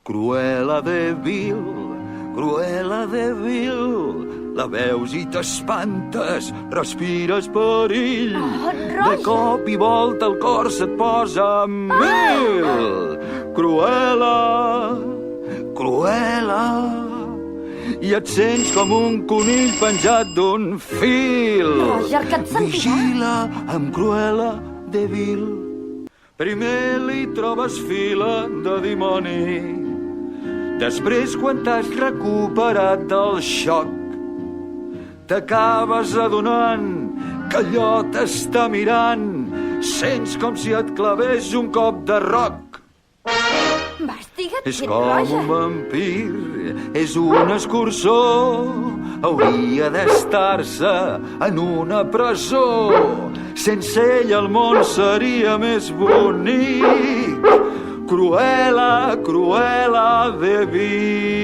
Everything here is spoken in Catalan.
Cruella de Vil, Cruella de Vil, la veus i t'espantes, respires perill. De cop i volta el cor se't posa en mil. Cruella, Cruella, i et sents com un conill penjat d'un fil. Roger, que et sentirà. Vigila amb Cruella de Vil. Primer li trobes fila de dimoni. Després, quan t'has recuperat del xoc, t'acabes adonant que allò t'està mirant. Sents com si et clavés un cop de roc. Investiga't, És Kid com Roger. un vampir, és un escurçó. Hauria d'estar-se en una presó. Sense ell el món seria més bonic. Cruella, Cruella de Vil.